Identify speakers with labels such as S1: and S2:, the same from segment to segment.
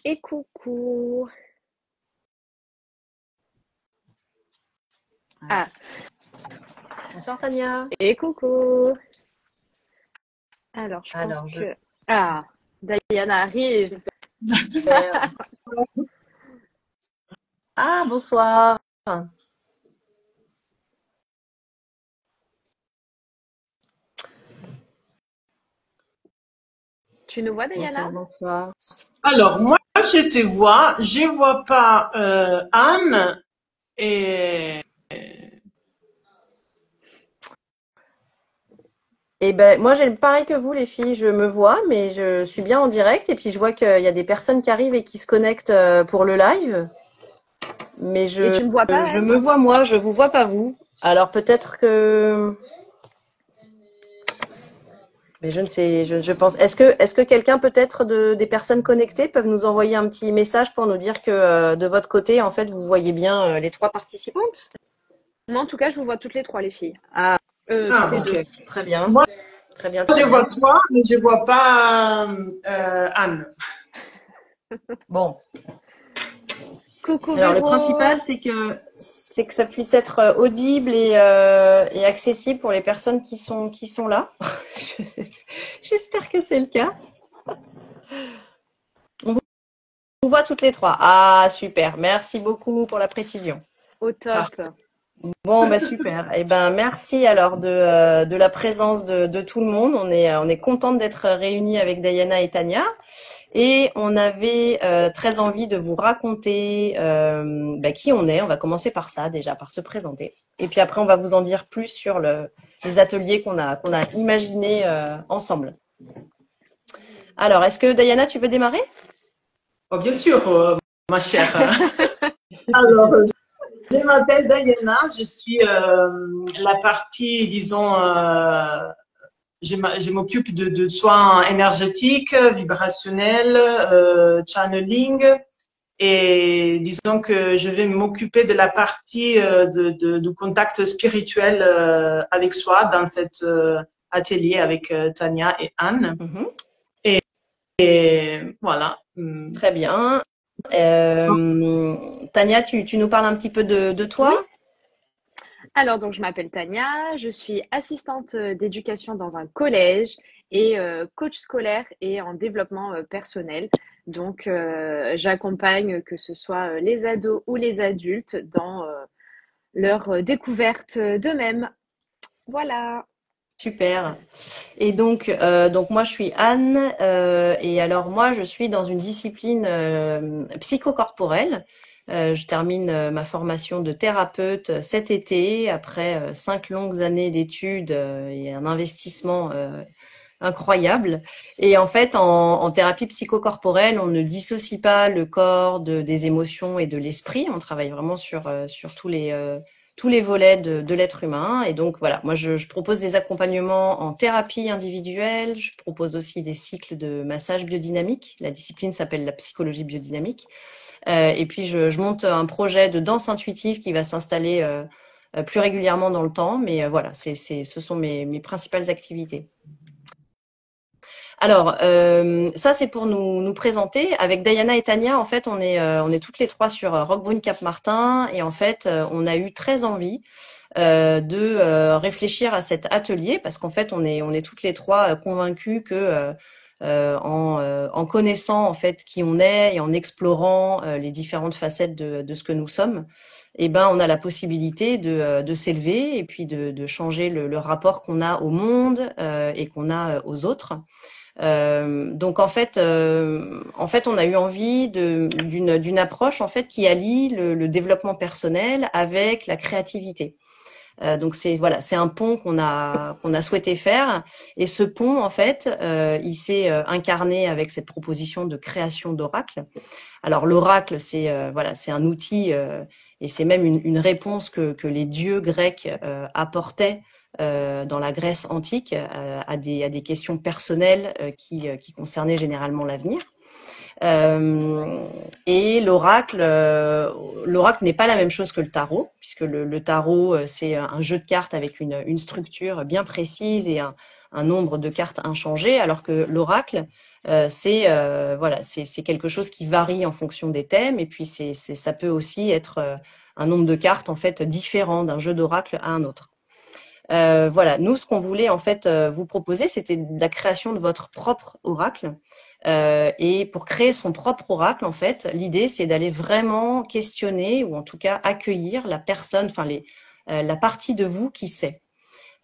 S1: Et coucou.
S2: Alors,
S1: Ah,
S2: bonsoir Tania.
S1: et coucou. Alors, je pense
S2: Alors,
S1: que... Ah, Diana arrive.
S2: super. Ah, bonsoir.
S1: Tu nous vois, Diana?
S2: Bonsoir, bonsoir.
S3: Alors, moi, je vois pas Anne et...
S2: Eh ben, moi, j'ai le pareil que vous, les filles. Je me vois, mais je suis bien en direct. Et puis, je vois qu'il y a des personnes qui arrivent et qui se connectent pour le live. Mais
S1: Et tu me vois pas,
S2: je
S1: elle?
S2: me vois moi, je vous vois pas vous. Alors, peut-être que, mais je ne sais, je pense. Est-ce que quelqu'un, peut-être des personnes connectées, peuvent nous envoyer un petit message pour nous dire que de votre côté, en fait, vous voyez bien les trois participantes?
S1: Moi, en tout cas, je vous vois toutes les trois, les filles.
S2: Ah,
S1: Toutes
S3: Ah,
S1: les
S3: ok.
S1: deux.
S2: très bien.
S3: Moi,
S2: Très bien,
S3: je
S2: très bien.
S3: vois toi, mais je vois pas Anne.
S2: Bon,
S1: Coucou,
S2: alors le
S1: Véro.
S2: principal, c'est que ça puisse être audible et accessible pour les personnes qui sont là. J'espère que c'est le cas. On vous voit toutes les trois. Ah, super. Merci beaucoup pour la précision.
S1: Au top.
S3: Parfait.
S2: Bon, bah super. Eh ben, merci alors de la présence de tout le monde. On est contente d'être réunis avec Diana et Tania. Et on avait très envie de vous raconter qui on est. On va commencer par ça déjà, par se présenter. Et puis après, on va vous en dire plus sur les ateliers qu'on a imaginés ensemble. Alors, est-ce que Diana, tu veux démarrer?
S3: Oh, bien sûr, ma chère. Alors, je m'appelle Diana, je suis la partie, disons, je m'occupe de soins énergétiques, vibrationnels, channeling. Et disons que je vais m'occuper de la partie du contact spirituel avec soi dans cet atelier avec Tania et Anne.
S2: Mhm.
S3: Et voilà. Mm.
S2: Très bien. Tania, tu nous parles un petit peu de
S1: Oui.
S2: toi?
S1: Alors, donc, je m'appelle Tania. Je suis assistante d'éducation dans un collège et coach scolaire et en développement personnel. Donc, j'accompagne que ce soit les ados ou les adultes dans leur découverte d'eux-mêmes. Voilà.
S2: Super. Et donc moi je suis Anne et alors moi je suis dans une discipline psychocorporelle. Je termine ma formation de thérapeute cet été après 5 longues années d'études et un investissement incroyable. Et en fait en thérapie psychocorporelle on ne dissocie pas le corps des émotions et de l'esprit. On travaille vraiment sur tous les volets de l'être humain. Et donc voilà, moi je propose des accompagnements en thérapie individuelle, je propose aussi des cycles de massage biodynamique. La discipline s'appelle la psychologie biodynamique. Et puis je monte un projet de danse intuitive qui va s'installer plus régulièrement dans le temps. Mais voilà, ce sont mes principales activités. Alors, ça c'est pour nous présenter. Avec Diana et Tania, en fait, on est toutes les trois sur Roquebrune Cap-Martin et en fait, on a eu très envie de réfléchir à cet atelier parce qu'en fait, on est toutes les trois convaincues que en connaissant en fait qui on est et en explorant les différentes facettes de ce que nous sommes, eh ben, on a la possibilité de s'élever et puis de changer le rapport qu'on a au monde et qu'on a aux autres. Donc en fait, on a eu envie d'une approche en fait qui allie le développement personnel avec la créativité. Donc c'est voilà, c'est un pont qu'on a souhaité faire et ce pont en fait, il s'est incarné avec cette proposition de création d'oracle. Alors l'oracle, c'est voilà, c'est un outil et c'est même une réponse que les dieux grecs apportaient dans la Grèce antique à des questions personnelles qui concernaient généralement l'avenir. Et l'oracle n'est pas la même chose que le tarot, puisque le tarot c'est un jeu de cartes avec une structure bien précise et un nombre de cartes inchangé, alors que l'oracle, voilà, c'est quelque chose qui varie en fonction des thèmes, et puis ça peut aussi être un nombre de cartes en fait différent d'un jeu d'oracle à un autre. Voilà, nous, ce qu'on voulait en fait vous proposer, c'était la création de votre propre oracle. Et pour créer son propre oracle, en fait, l'idée, c'est d'aller vraiment questionner ou en tout cas accueillir la personne, enfin la partie de vous qui sait.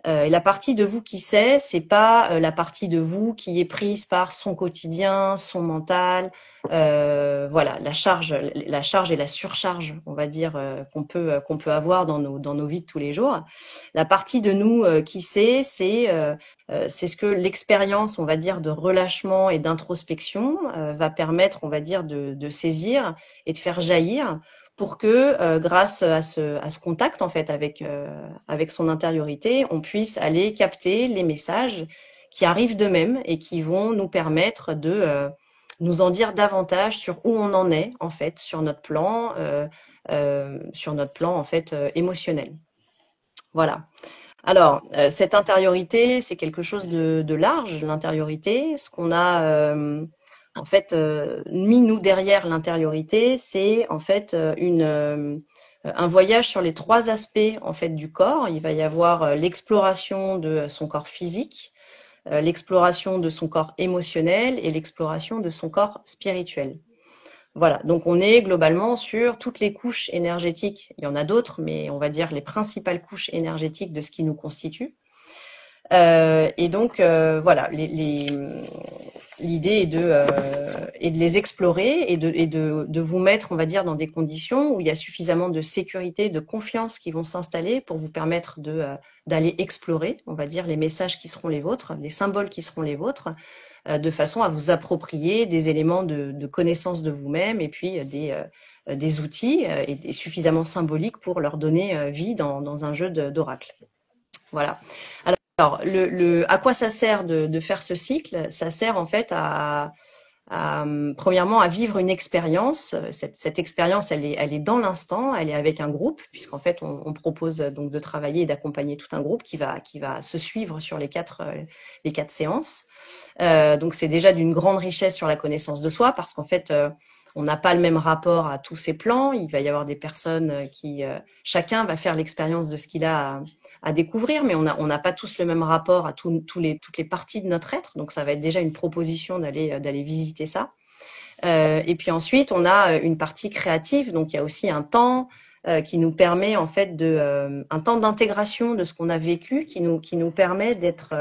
S2: Et la partie de vous qui sait, c'est pas la partie de vous qui est prise par son quotidien, son mental, voilà, la charge et la surcharge, on va dire, qu'on peut avoir dans nos vies de tous les jours. La partie de nous qui sait, c'est ce que l'expérience, on va dire, de relâchement et d'introspection va permettre, on va dire, de saisir et de faire jaillir pour que grâce à ce contact en fait avec son intériorité, on puisse aller capter les messages qui arrivent d'eux-mêmes et qui vont nous permettre de nous en dire davantage sur où on en est en fait sur notre plan en fait émotionnel. Voilà. Alors, cette intériorité, c'est quelque chose de large, l'intériorité. Ce qu'on a en fait mis nous derrière l'intériorité, c'est en fait un voyage sur les trois aspects en fait du corps. Il va y avoir l'exploration de son corps physique, l'exploration de son corps émotionnel et l'exploration de son corps spirituel. Voilà, donc on est globalement sur toutes les couches énergétiques. Il y en a d'autres, mais on va dire les principales couches énergétiques de ce qui nous constitue. Et donc voilà, l'idée est de les explorer et de vous mettre, on va dire, dans des conditions où il y a suffisamment de sécurité, de confiance qui vont s'installer pour vous permettre d'aller explorer, on va dire, les messages qui seront les vôtres, les symboles qui seront les vôtres, de façon à vous approprier des éléments de connaissance de vous-même et puis des outils et suffisamment symboliques pour leur donner vie dans un jeu d'oracle. Voilà. Alors, à quoi ça sert de faire ce cycle? Ça sert en fait premièrement à vivre une expérience. Cette expérience, elle est dans l'instant, elle est avec un groupe, puisqu'en fait on propose donc de travailler et d'accompagner tout un groupe qui va se suivre sur les quatre séances. Donc c'est déjà d'une grande richesse sur la connaissance de soi, parce qu'en fait on n'a pas le même rapport à tous ces plans. Il va y avoir des personnes qui chacun va faire l'expérience de ce qu'il a à découvrir, mais on n'a pas tous le même rapport à toutes les parties de notre être. Donc ça va être déjà une proposition d'aller visiter ça. Et puis ensuite, on a une partie créative. Donc il y a aussi un temps qui nous permet en fait un temps d'intégration de ce qu'on a vécu, qui nous permet d'être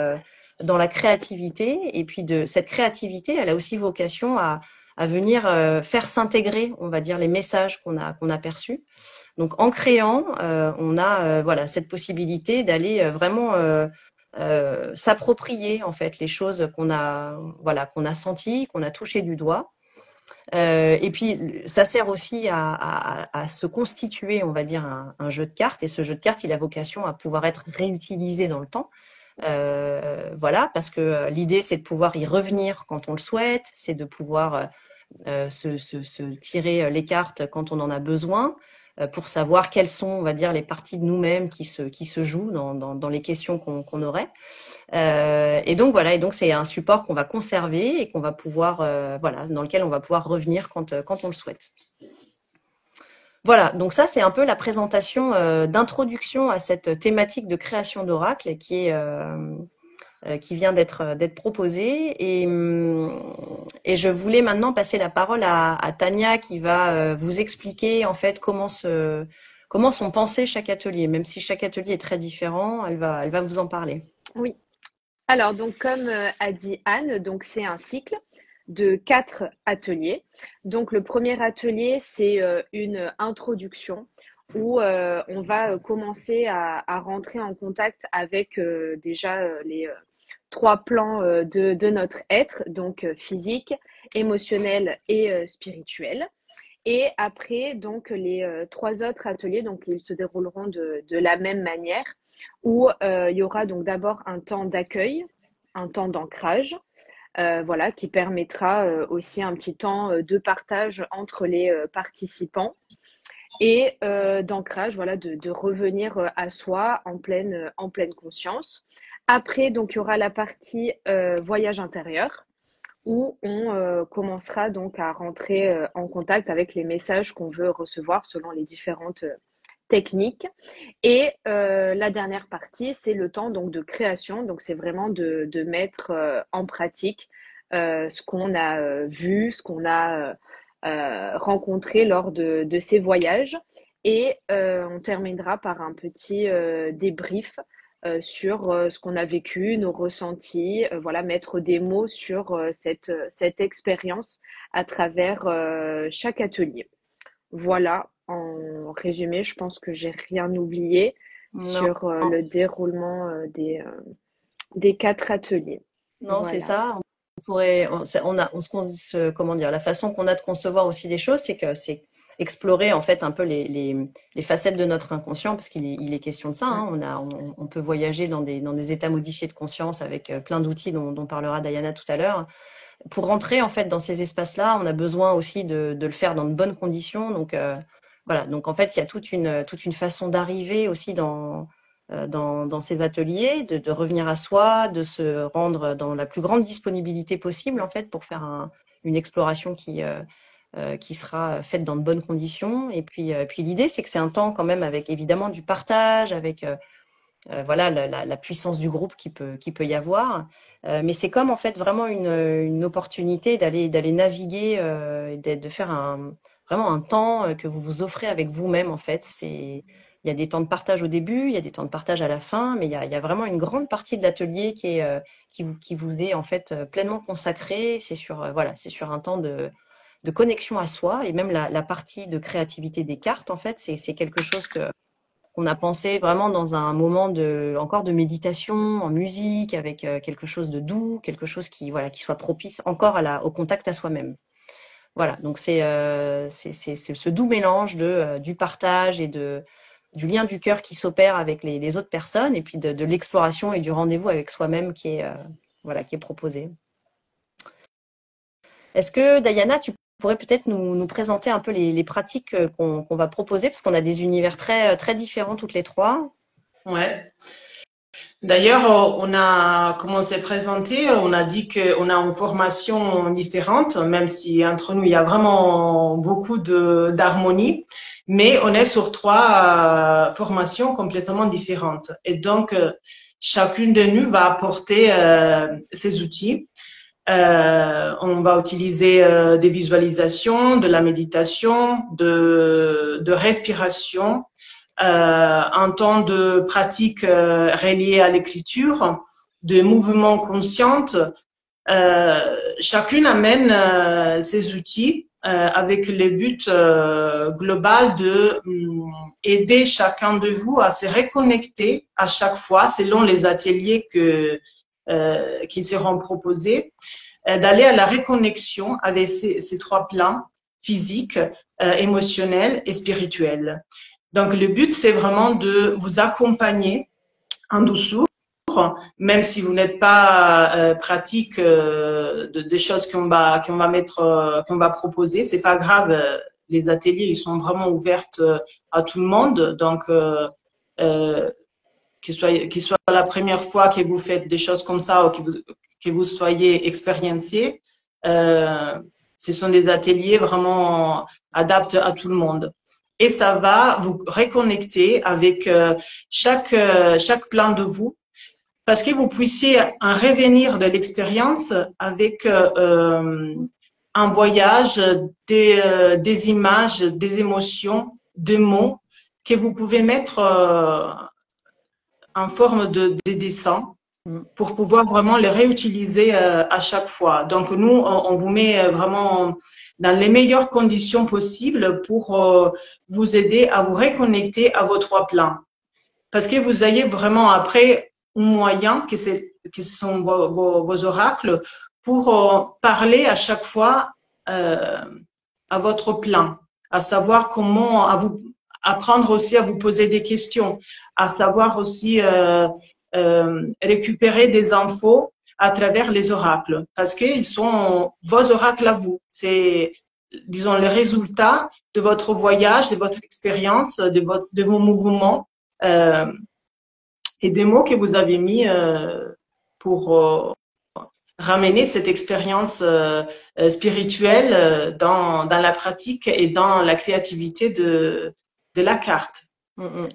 S2: dans la créativité. Et puis cette créativité, elle a aussi vocation à venir faire s'intégrer, on va dire, les messages qu'on a perçus. Donc en créant, on a voilà cette possibilité d'aller vraiment s'approprier en fait les choses qu'on a senties, qu'on a touchées du doigt. Et puis ça sert aussi à se constituer, on va dire, un jeu de cartes. Et ce jeu de cartes, il a vocation à pouvoir être réutilisé dans le temps. Voilà, parce que l'idée, c'est de pouvoir y revenir quand on le souhaite, c'est de pouvoir se tirer les cartes quand on en a besoin, pour savoir quelles sont, on va dire, les parties de nous-mêmes qui se jouent dans les questions qu'on aurait. Et donc voilà, et donc c'est un support qu'on va conserver et qu'on va pouvoir, voilà, dans lequel on va pouvoir revenir quand on le souhaite. Voilà, donc ça c'est un peu la présentation d'introduction à cette thématique de création d'oracle qui vient d'être proposée. Et je voulais maintenant passer la parole à Tania qui va vous expliquer en fait comment sont pensés chaque atelier. Même si chaque atelier est très différent, elle va vous en parler.
S1: Oui. Alors, donc, comme a dit Anne, donc c'est un cycle de 4 ateliers. Donc, le premier atelier, c'est une introduction où on va commencer à rentrer en contact avec déjà les 3 plans de notre être, donc physique, émotionnel et spirituel. Et après, donc, les 3 autres ateliers, donc, ils se dérouleront de la même manière, où il y aura donc d'abord un temps d'accueil, un temps d'ancrage, voilà, qui permettra aussi un petit temps de partage entre les participants et d'ancrage, voilà, de revenir à soi en pleine conscience, Après, donc, il y aura la partie voyage intérieur où on commencera donc à rentrer en contact avec les messages qu'on veut recevoir selon les différentes techniques. Et la dernière partie, c'est le temps donc de création. Donc, c'est vraiment de mettre en pratique ce qu'on a vu, ce qu'on a rencontré lors de ces voyages. Et on terminera par un petit débrief sur ce qu'on a vécu, nos ressentis, voilà, mettre des mots sur cette expérience à travers chaque atelier. Voilà, en résumé, je pense que j'ai rien oublié
S2: Non,
S1: sur le déroulement des 4 ateliers.
S2: non, c'est
S1: Voilà.
S2: ça. On pourrait, on a, comment dire, la façon qu'on a de concevoir aussi les choses, c'est que c'est explorer en fait un peu les facettes de notre inconscient, parce il est question de ça.
S1: Mm.
S2: Hein. On peut voyager dans des états modifiés de conscience avec plein d'outils dont parlera Diana tout à l'heure. Pour rentrer en fait dans ces espaces-là, on a besoin aussi de le faire dans de bonnes conditions. Donc voilà. Donc en fait, il y a toute une façon d'arriver aussi dans ces ateliers, de revenir à soi, de se rendre dans la plus grande disponibilité possible en fait pour faire une exploration qui sera faite dans de bonnes conditions. Et puis l'idée, c'est que c'est un temps quand même avec évidemment du partage, avec voilà la puissance du groupe qui peut y avoir. Mais c'est comme en fait vraiment une opportunité d'aller naviguer, et de faire vraiment un temps que vous vous offrez avec vous-même en fait. Il y a des temps de partage au début, il y a des temps de partage à la fin, mais il y a vraiment une grande partie de l'atelier qui vous est en fait pleinement consacrée. C'est sur voilà, c'est sur un temps de connexion à soi, et même la partie de créativité des cartes en fait, c'est quelque chose qu'on a pensé vraiment dans un moment encore de méditation en musique, avec quelque chose de doux, quelque chose voilà, qui soit propice encore au contact à soi-même. Voilà, donc c'est ce doux mélange du partage et du lien du cœur qui s'opère avec les autres personnes, et puis de l'exploration et du rendez-vous avec soi-même voilà, qui est proposé. Est-ce que, Diana, tu pourrais peut-être nous présenter un peu les pratiques qu'on va proposer, parce qu'on a des univers très différents toutes les trois.
S3: Ouais. D'ailleurs, on a, comme on s'est présenté, on a dit qu'on a une formation différente, même si entre nous, il y a vraiment beaucoup d'harmonie, mais on est sur trois formations complètement différentes. Et donc, chacune de nous va apporter ses outils. On va utiliser des visualisations, de la méditation, de respiration, un temps de pratique relié à l'écriture, de mouvements conscients. Chacune amène ses outils avec le but global de aider chacun de vous à se reconnecter à chaque fois, selon les ateliers qui seront proposés, d'aller à la reconnexion avec ces trois plans, physique, émotionnel et spirituel. Donc, le but, c'est vraiment de vous accompagner en douceur, même si vous n'êtes pas pratique des choses qu'on va qu'on va proposer. C'est pas grave. Les ateliers, ils sont vraiment ouverts à tout le monde. Donc, qu'il soit la première fois que vous faites des choses comme ça ou que vous soyez expériencé, ce sont des ateliers vraiment adaptés à tout le monde. Et ça va vous reconnecter avec chaque plan de vous, parce que vous puissiez en revenir de l'expérience avec un voyage, des images, des émotions, des mots que vous pouvez mettre en forme de dessin pour pouvoir vraiment les réutiliser à chaque fois. Donc nous, on vous met vraiment dans les meilleures conditions possibles pour vous aider à vous reconnecter à vos trois plans. Parce que vous ayez vraiment après un moyen, que ce sont vos oracles, pour parler à chaque fois à votre plan, à savoir comment, apprendre aussi à vous poser des questions, à savoir aussi récupérer des infos à travers les oracles, parce qu'ils sont vos oracles à vous. C'est, disons, le résultat de votre voyage, de votre expérience, de vos mouvements et des mots que vous avez mis pour ramener cette expérience spirituelle dans la pratique et dans la créativité de la carte.
S2: Mm, mm.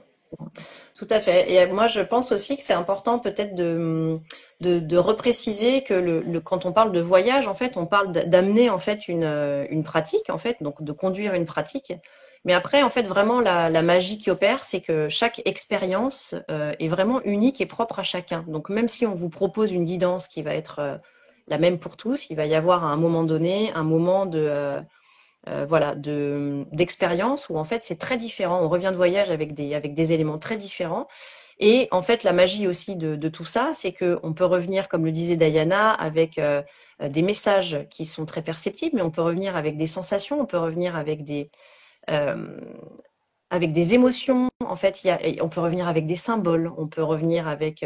S2: Tout à fait. Et moi, je pense aussi que c'est important peut-être de repréciser que quand on parle de voyage, en fait, on parle d'amener en fait une pratique, en fait, donc de conduire une pratique. Mais après, en fait, vraiment, la magie qui opère, c'est que chaque expérience est vraiment unique et propre à chacun. Donc, même si on vous propose une guidance qui va être la même pour tous, il va y avoir à un moment donné un moment voilà, d'expérience où en fait c'est très différent. On revient de voyage avec des éléments très différents. Et en fait, la magie aussi de tout ça, c'est que on peut revenir, comme le disait Diana, avec des messages qui sont très perceptibles, mais on peut revenir avec des sensations, on peut revenir euh, avec des émotions. En fait, on peut revenir avec des symboles, on peut revenir avec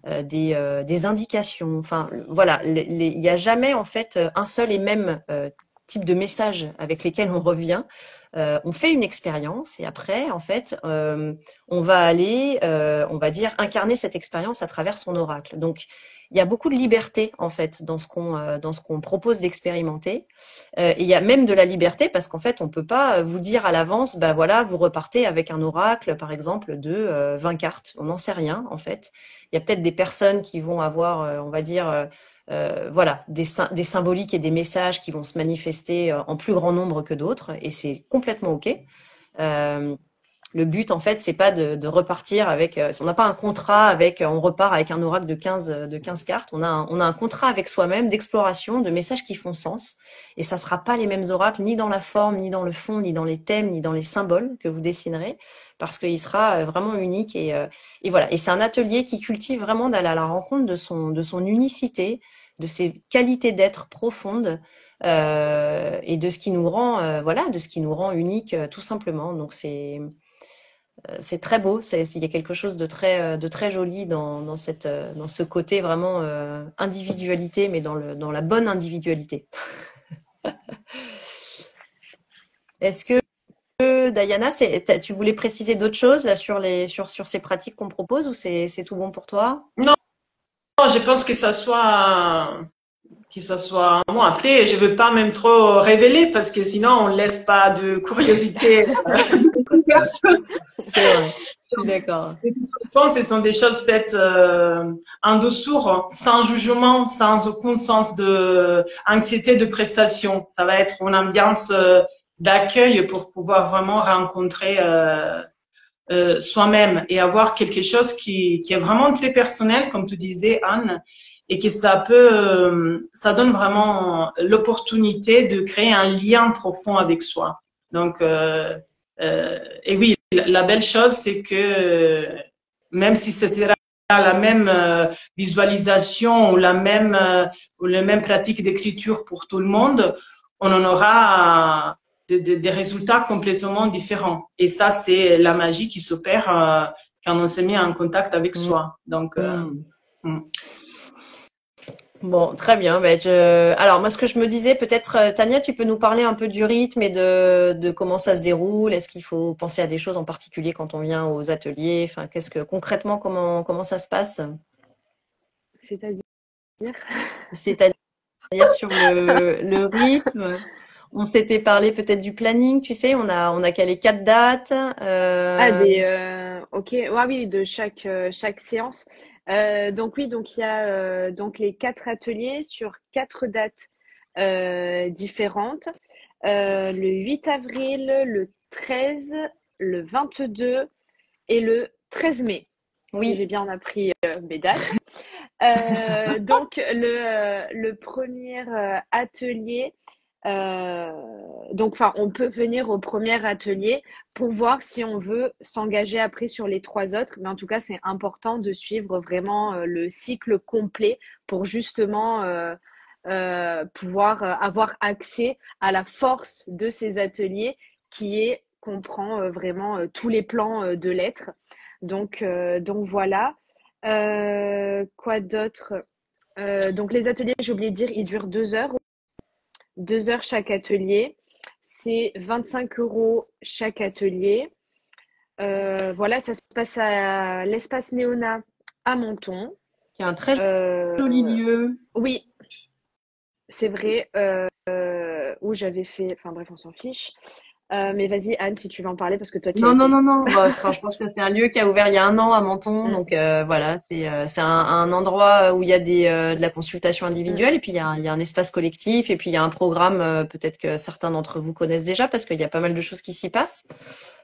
S2: des indications. Enfin, voilà, il n'y a jamais en fait un seul et même type de message avec lesquels on revient. On fait une expérience et après, en fait, on va aller, on va dire, incarner cette expérience à travers son oracle. Donc, il y a beaucoup de liberté en fait dans ce qu'on propose d'expérimenter. Et il y a même de la liberté parce qu'en fait, on peut pas vous dire à l'avance, bah voilà, vous repartez avec un oracle, par exemple, de 20 cartes. On n'en sait rien, en fait. Il y a peut-être des personnes qui vont avoir, on va dire, voilà, des symboliques et des messages qui vont se manifester en plus grand nombre que d'autres, et c'est complètement OK. Euh, le but, en fait, c'est pas de repartir avec. On n'a pas un contrat avec. On repart avec un oracle de 15 cartes. On a un contrat avec soi-même d'exploration, de messages qui font sens. Et ça sera pas les mêmes oracles, ni dans la forme, ni dans le fond, ni dans les thèmes, ni dans les symboles que vous dessinerez, parce qu'il sera vraiment unique. Et voilà. Et c'est un atelier qui cultive vraiment d'aller à la rencontre de son unicité, de ses qualités d'être profondes. Et de ce qui nous rend, voilà, de ce qui nous rend unique, tout simplement. Donc c'est très beau, il y a quelque chose de très joli dans ce côté vraiment individualité, mais dans la bonne individualité. Est-ce que Diana, tu voulais préciser d'autres choses là sur ces pratiques qu'on propose ou c'est tout bon pour toi?
S3: Non, je pense que ça soit bon. Après, je veux pas même trop révéler parce que sinon on laisse pas de curiosité.
S2: C'est vrai, je suis d'accord.
S3: De toute façon, ce sont des choses faites en dessous, sans jugement, sans aucun sens de anxiété de prestation. Ça va être une ambiance d'accueil pour pouvoir vraiment rencontrer soi-même et avoir quelque chose qui est vraiment très personnel, comme tu disais, Anne, et que ça donne vraiment l'opportunité de créer un lien profond avec soi. Donc, et oui, la belle chose, c'est que même si ce sera la même visualisation ou la même pratique d'écriture pour tout le monde, on en aura des résultats complètement différents. Et ça, c'est la magie qui s'opère quand on se met en contact avec soi. Donc,
S2: Bon, très bien. Alors, moi, ce que je me disais, peut-être, Tania, tu peux nous parler un peu du rythme et de comment ça se déroule. Est-ce qu'il faut penser à des choses en particulier quand on vient aux ateliers? Enfin, concrètement, comment ça se passe?
S1: C'est-à-dire?
S2: C'est-à-dire sur le rythme. On s'était parlé peut-être du planning, tu sais, on a calé 4 dates.
S1: Ah, ok, ouais, oui, de chaque séance. Donc oui, donc il y a donc les 4 ateliers sur 4 dates différentes. Le 8 avril, le 13, le 22 et le 13 mai, si j'ai
S2: Oui,
S1: bien appris mes dates. Donc le premier atelier, euh, donc enfin on peut venir au premier atelier pour voir si on veut s'engager après sur les 3 autres, mais en tout cas c'est important de suivre vraiment le cycle complet pour justement pouvoir avoir accès à la force de ces ateliers qui est comprend vraiment tous les plans de l'être. Donc voilà. Quoi d'autre? Donc les ateliers, j'ai oublié de dire, ils durent 2 heures. 2 heures chaque atelier. C'est 25 € chaque atelier. Voilà, ça se passe à l'espace Néona à Menton.
S2: Qui est un très joli
S1: Euh,
S2: lieu.
S1: oui, c'est vrai, où j'avais fait, enfin bref, on s'en fiche. Mais vas-y, Anne, si tu veux en parler, parce que toi, tu y as
S2: Non, non,
S1: été.
S2: non, non. Bah, enfin, je pense que c'est un lieu qui a ouvert il y a un an à Menton.
S1: Mm,
S2: Donc voilà, c'est un endroit où il y a de la consultation
S1: mm.
S2: individuelle et puis il y a un espace collectif et puis il y a un programme peut-être que certains d'entre vous connaissent déjà parce qu'il y a pas mal de choses qui s'y passent.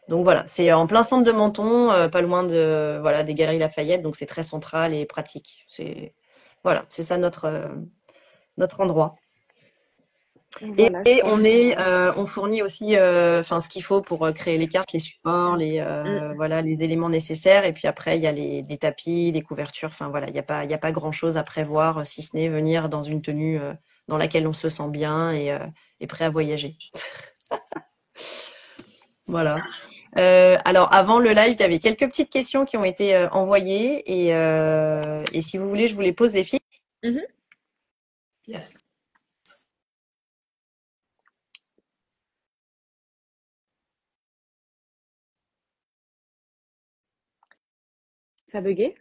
S2: Donc voilà, c'est en plein centre de Menton, pas loin de voilà des Galeries Lafayette. Donc c'est très central et pratique. C'est voilà, c'est ça notre endroit.
S1: Voilà,
S2: Et
S1: super.
S2: on fournit aussi, enfin, ce qu'il faut pour créer les cartes, les supports,
S1: Mm.
S2: voilà, les éléments nécessaires. Et puis après, il y a les tapis, les couvertures. Enfin voilà, il y a pas grand-chose à prévoir, si ce n'est venir dans une tenue dans laquelle on se sent bien et prêt à voyager. Voilà. Alors avant le live, il y avait quelques petites questions qui ont été envoyées et si vous voulez, je vous les pose les filles.
S1: Mhm.
S3: Yes.
S1: Ça a bugué?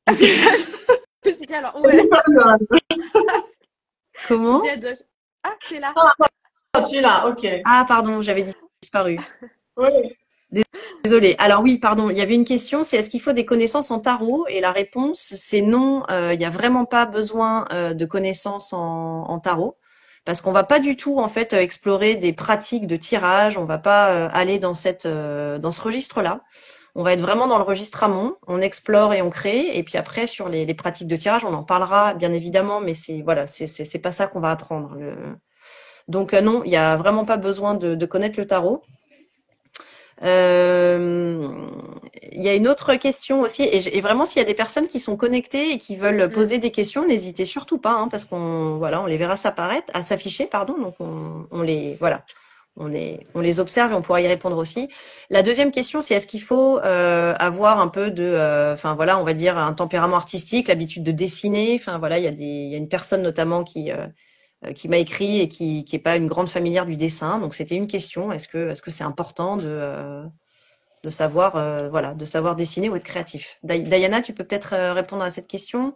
S1: Ah, c'est ça. Je me suis dit, alors, où est? Je me dis
S2: Comment?
S1: à gauche. Ah, c'est là.
S3: Ah, tu es là, ok.
S2: Ah pardon, j'avais disparu.
S3: Oui.
S2: Désolée. Alors oui, pardon, il y avait une question, c'est est-ce qu'il faut des connaissances en tarot? Et la réponse, c'est non, il n'y a vraiment pas besoin de connaissances en tarot, parce qu'on va pas du tout en fait explorer des pratiques de tirage, on va pas aller dans ce registre-là. On va être vraiment dans le registre amont, on explore et on crée, et puis après sur les pratiques de tirage, on en parlera bien évidemment, mais c'est voilà, c'est pas ça qu'on va apprendre. Donc non, il y a vraiment pas besoin de connaître le tarot. Euh, Il y a une autre question aussi, et vraiment s'il y a des personnes qui sont connectées et qui veulent
S1: Mm.
S2: poser des questions, n'hésitez surtout pas, hein, parce qu'on voilà, on les verra s'apparaître, à s'afficher, pardon, donc on les voilà, on les observe et on pourra y répondre aussi. La deuxième question, c'est est-ce qu'il faut avoir un peu de, enfin voilà, on va dire un tempérament artistique, l'habitude de dessiner, enfin voilà, il y a une personne notamment qui m'a écrit et qui est pas une grande familière du dessin. Donc c'était une question. Est-ce que c'est important de savoir voilà de savoir dessiner ou être créatif? Diana, tu peux peut-être répondre à cette question?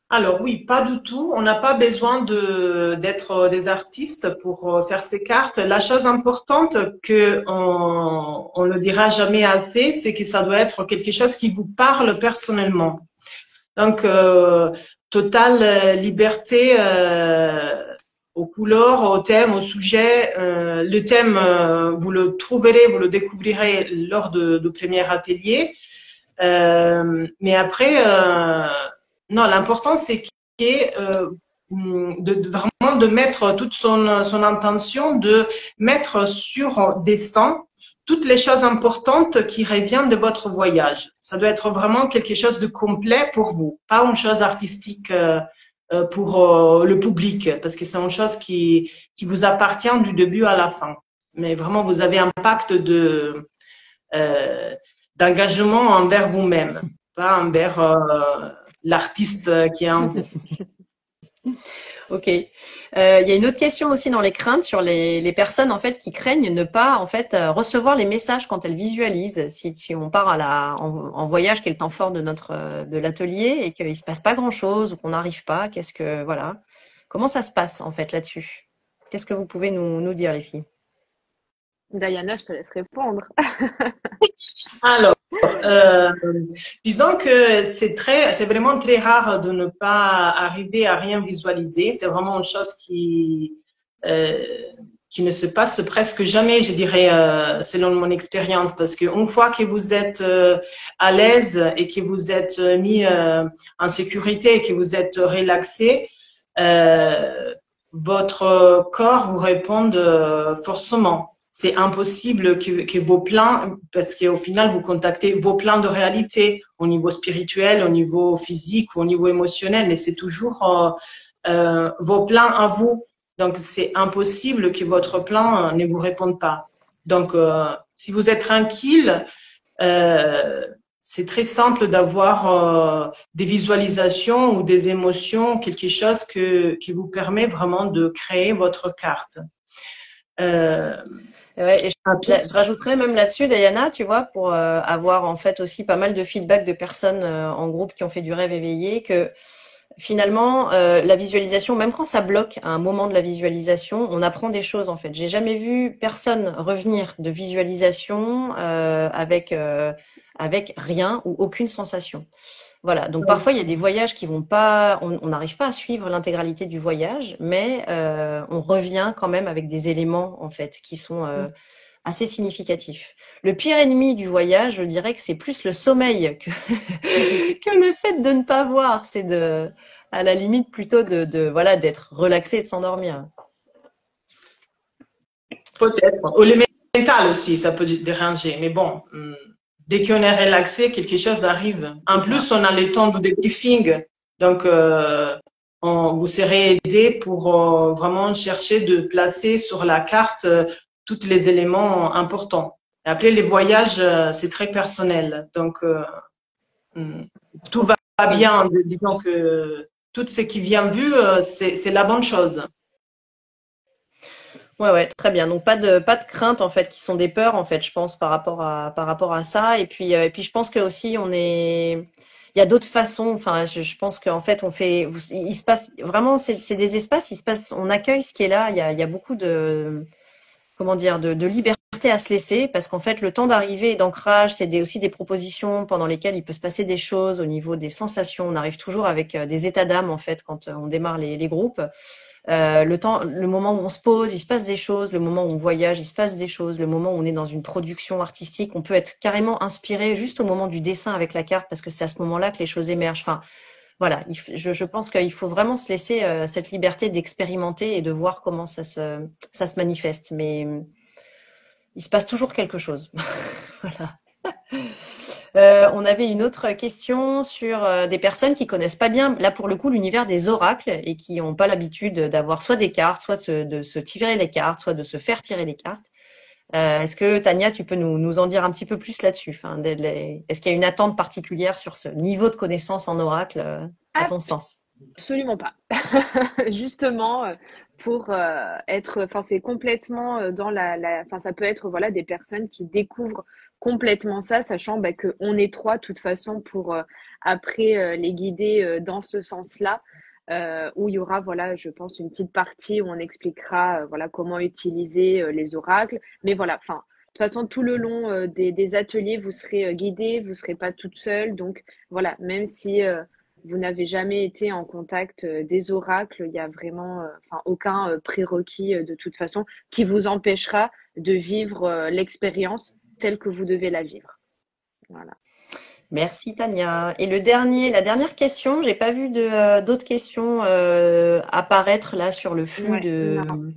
S3: Alors oui, pas du tout. On n'a pas besoin d'être des artistes pour faire ces cartes. La chose importante que on ne dira jamais assez, c'est que ça doit être quelque chose qui vous parle personnellement. Donc totale liberté aux couleurs, au thème, au sujet. Le thème, vous le trouverez, vous le découvrirez lors de premier atelier. Mais après, non, l'important c'est vraiment de mettre toute son intention, de mettre sur dessin toutes les choses importantes qui reviennent de votre voyage. Ça doit être vraiment quelque chose de complet pour vous, pas une chose artistique pour le public, parce que c'est une chose qui vous appartient du début à la fin. Mais vraiment, vous avez un pacte euh, d'engagement envers vous-même, pas envers l'artiste qui est en vous.
S2: Ok. Il y a une autre question aussi dans les craintes sur les personnes en fait qui craignent ne pas en fait recevoir les messages quand elles visualisent. Si on part en voyage, qui est le temps fort de de l'atelier et qu'il se passe pas grand-chose ou qu'on n'arrive pas, qu'est-ce que voilà, comment ça se passe en fait là-dessus? Qu'est-ce que vous pouvez nous dire les filles?
S1: Diana, je te laisse répondre.
S3: Alors, euh, disons que c'est vraiment très rare de ne pas arriver à rien visualiser. C'est vraiment une chose euh, qui ne se passe presque jamais, je dirais, selon mon expérience, parce qu'une fois que vous êtes à l'aise et que vous êtes mis en sécurité et que vous êtes relaxé, votre corps vous répond forcément. C'est impossible que vos plans, parce qu'au final, vous contactez vos plans de réalité au niveau spirituel, au niveau physique ou au niveau émotionnel, mais c'est toujours vos plans à vous. Donc, c'est impossible que votre plan ne vous réponde pas. Donc, si vous êtes tranquille, euh, c'est très simple d'avoir des visualisations ou des émotions, quelque chose qui vous permet vraiment de créer votre carte. Euh,
S2: Ouais, et
S3: après,
S2: je rajouterais même là-dessus, Diana, tu vois, pour avoir en fait aussi pas mal de feedback de personnes en groupe qui ont fait du rêve éveillé, que finalement, la visualisation, même quand ça bloque à un moment de la visualisation, on apprend des choses en fait. J'ai jamais vu personne revenir de visualisation avec rien ou aucune sensation. Voilà, donc parfois il y a des voyages qui vont pas, on n'arrive pas à suivre l'intégralité du voyage, mais on revient quand même avec des éléments en fait qui sont assez significatifs. Le pire ennemi du voyage, je dirais que c'est plus le sommeil que que le fait de ne pas voir, c'est de à la limite plutôt voilà d'être relaxé et de s'endormir.
S3: peut-être. Ou le mental aussi, ça peut déranger. Mais bon, dès qu'on est relaxé, quelque chose arrive. En
S2: C'est ça.
S3: plus, on a le temps de débriefing. Donc, vous serez aidé pour vraiment chercher de placer sur la carte tous les éléments importants. Et après, les voyages, c'est très personnel. Donc, mm, tout va bien. Disons que tout ce qui vient vu, c'est la bonne chose.
S2: Ouais, ouais, très bien. Donc pas de crainte en fait, qui sont des peurs en fait, je pense par rapport à ça. Et puis je pense que aussi il y a d'autres façons. Enfin, je pense qu'en fait il se passe vraiment, c'est des espaces, il se passe, on accueille ce qui est là. Il y a beaucoup de comment dire, de liberté à se laisser, parce qu'en fait, le temps d'arrivée et d'ancrage, c'est aussi des propositions pendant lesquelles il peut se passer des choses au niveau des sensations. On arrive toujours avec des états d'âme, en fait, quand on démarre les groupes. Le moment où on se pose, il se passe des choses. Le moment où on voyage, il se passe des choses. Le moment où on est dans une production artistique, on peut être carrément inspiré juste au moment du dessin avec la carte, parce que c'est à ce moment-là que les choses émergent. Enfin, voilà, je pense qu'il faut vraiment se laisser cette liberté d'expérimenter et de voir comment ça se manifeste. Mais il se passe toujours quelque chose. Voilà. On avait une autre question sur des personnes qui connaissent pas bien, là pour le coup, l'univers des oracles et qui n'ont pas l'habitude d'avoir soit des cartes, soit de se tirer les cartes, soit de se faire tirer les cartes. Est-ce que Tania, tu peux nous en dire un petit peu plus là-dessus? Enfin, est-ce qu'il y a une attente particulière sur ce niveau de connaissance en oracle, à ton sens?
S1: Absolument pas. Justement, pour être, enfin, c'est complètement dans enfin, ça peut être voilà des personnes qui découvrent complètement ça, sachant bah, que on est trois, de toute façon, pour après les guider dans ce sens-là, où il y aura, voilà, je pense, une petite partie où on expliquera, voilà, comment utiliser les oracles. Mais voilà, enfin, de toute façon, tout le long des ateliers, vous serez guidés, vous serez pas toute seule. Donc, voilà, même si vous n'avez jamais été en contact des oracles, il y a vraiment enfin, aucun prérequis de toute façon qui vous empêchera de vivre l'expérience telle que vous devez la vivre. Voilà.
S2: Merci Tania. Et la dernière question, j'ai pas vu d'autres questions apparaître là sur le flux
S1: Ouais, non.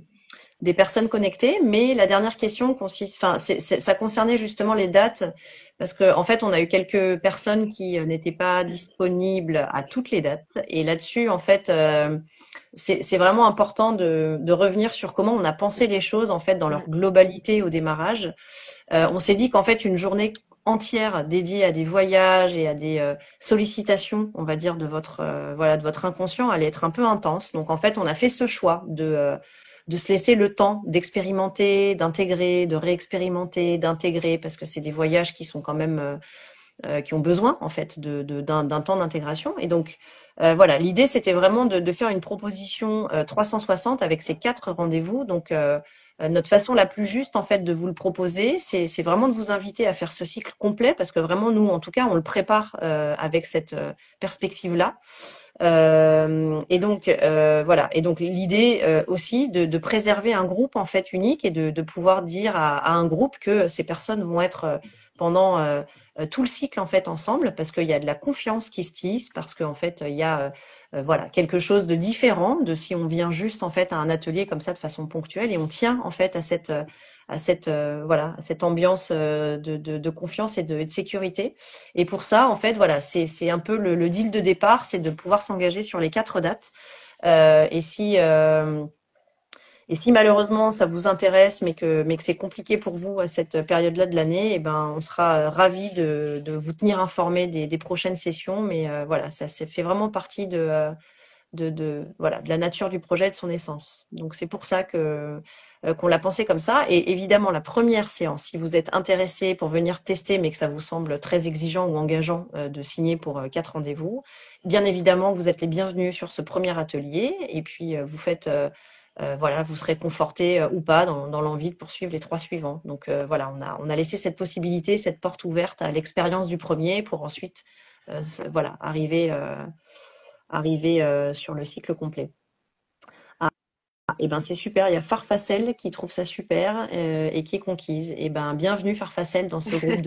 S2: des personnes connectées, mais la dernière question consiste, enfin, ça concernait justement les dates, parce que en fait, on a eu quelques personnes qui n'étaient pas disponibles à toutes les dates, et là-dessus, en fait, c'est vraiment important de revenir sur comment on a pensé les choses en fait dans leur
S1: Mm.
S2: globalité au démarrage. On s'est dit qu'en fait, une journée entière dédiée à des voyages et à des sollicitations, on va dire, de votre voilà, de votre inconscient allait être un peu intense. Donc en fait, on a fait ce choix de se laisser le temps d'expérimenter, d'intégrer, de réexpérimenter, d'intégrer, parce que c'est des voyages qui sont quand même qui ont besoin en fait d'un temps d'intégration. Et donc voilà, l'idée c'était vraiment de faire une proposition 360 avec ces 4 rendez-vous. Donc notre façon la plus juste en fait de vous le proposer, c'est vraiment de vous inviter à faire ce cycle complet, parce que vraiment nous en tout cas on le prépare avec cette perspective-là. Et donc voilà. Et donc l'idée aussi de préserver un groupe en fait unique, et de pouvoir dire à un groupe que ces personnes vont être pendant tout le cycle en fait ensemble, parce qu'il y a de la confiance qui se tisse, parce qu'en fait il y a voilà, quelque chose de différent de si on vient juste en fait à un atelier comme ça de façon ponctuelle, et on tient en fait à cette voilà, à cette ambiance de confiance et de sécurité. Et pour ça, en fait, voilà, c'est un peu le deal de départ, c'est de pouvoir s'engager sur les 4 dates. Euh, et si euh, et si malheureusement ça vous intéresse, mais que c'est compliqué pour vous à cette période-là de l'année, eh ben on sera ravis de vous tenir informés des prochaines sessions. Mais voilà, ça fait vraiment partie voilà, de la nature du projet, de son essence. Donc c'est pour ça que qu'on l'a pensé comme ça. Et évidemment, la première séance, si vous êtes intéressé pour venir tester, mais que ça vous semble très exigeant ou engageant de signer pour 4 rendez-vous, bien évidemment, vous êtes les bienvenus sur ce premier atelier. Et puis vous faites voilà, vous serez conforté ou pas dans l'envie de poursuivre les 3 suivants. Donc voilà, on a laissé cette possibilité, cette porte ouverte à l'expérience du premier pour ensuite voilà, arriver sur le cycle complet. Et ben c'est super, il y a Farfacel qui trouve ça super et qui est conquise. Et ben bienvenue Farfacel dans ce groupe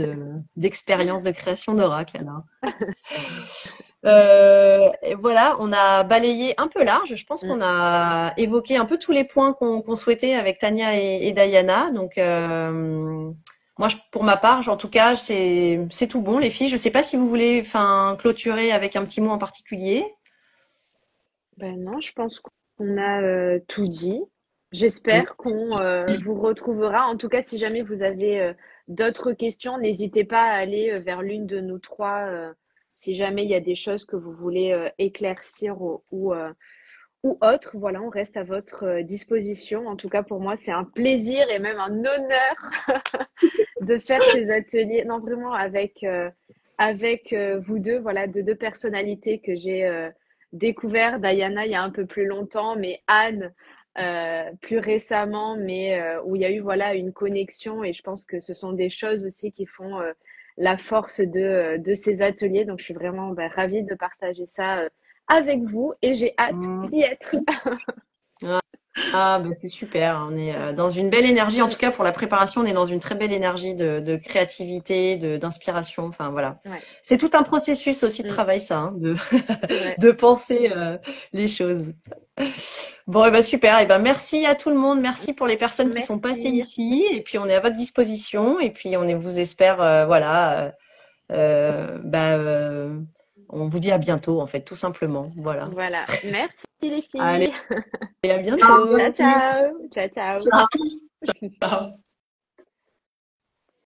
S2: d'expérience de création d'oracle alors. Et voilà, on a balayé un peu large. Je pense
S1: Mm.
S2: qu'on a évoqué un peu tous les points qu'on souhaitait avec Tania et Diana. Donc moi, pour ma part, en tout cas, c'est tout bon les filles. Je sais pas si vous voulez, enfin, clôturer avec un petit mot en particulier.
S1: Ben non, je pense qu'on a tout dit.
S2: Mm.
S1: J'espère qu'on vous retrouvera. En tout cas, si jamais vous avez d'autres questions, n'hésitez pas à aller vers l'une de nous trois. Si jamais il y a des choses que vous voulez éclaircir ou autre, voilà, on reste à votre disposition. En tout cas, pour moi, c'est un plaisir et même un honneur de faire ces ateliers. Non, vraiment avec vous deux, voilà, de deux personnalités que j'ai découvert. Diana il y a un peu plus longtemps, mais Anne plus récemment, mais où il y a eu voilà une connexion et je pense que ce sont des choses aussi qui font la force de ces ateliers. Donc je suis vraiment ravie de partager ça avec vous et j'ai hâte
S2: Mm.
S1: d'y être.
S2: Ah, bah, c'est super. On est dans une belle énergie. En tout cas, pour la préparation, on est dans une très belle énergie de créativité, d'inspiration. Enfin, voilà.
S1: Ouais.
S2: C'est tout un processus aussi de
S1: Mm,
S2: travail, ça, hein,
S1: c'est vrai.
S2: de penser les choses. Bon, et ben super. Et ben merci à tout le monde. Merci pour les personnes qui sont passées
S1: Merci.
S2: ici. Et puis, on est à votre disposition. Et puis, vous espère, voilà. Bah, on vous dit à bientôt, en fait, tout simplement. Voilà.
S1: Voilà. Merci les
S2: Allez,
S1: filles.
S2: à
S3: Ciao,
S2: bientôt.
S1: Ciao,
S3: merci.
S1: ciao. Ciao, ciao.
S3: Ciao. Ciao.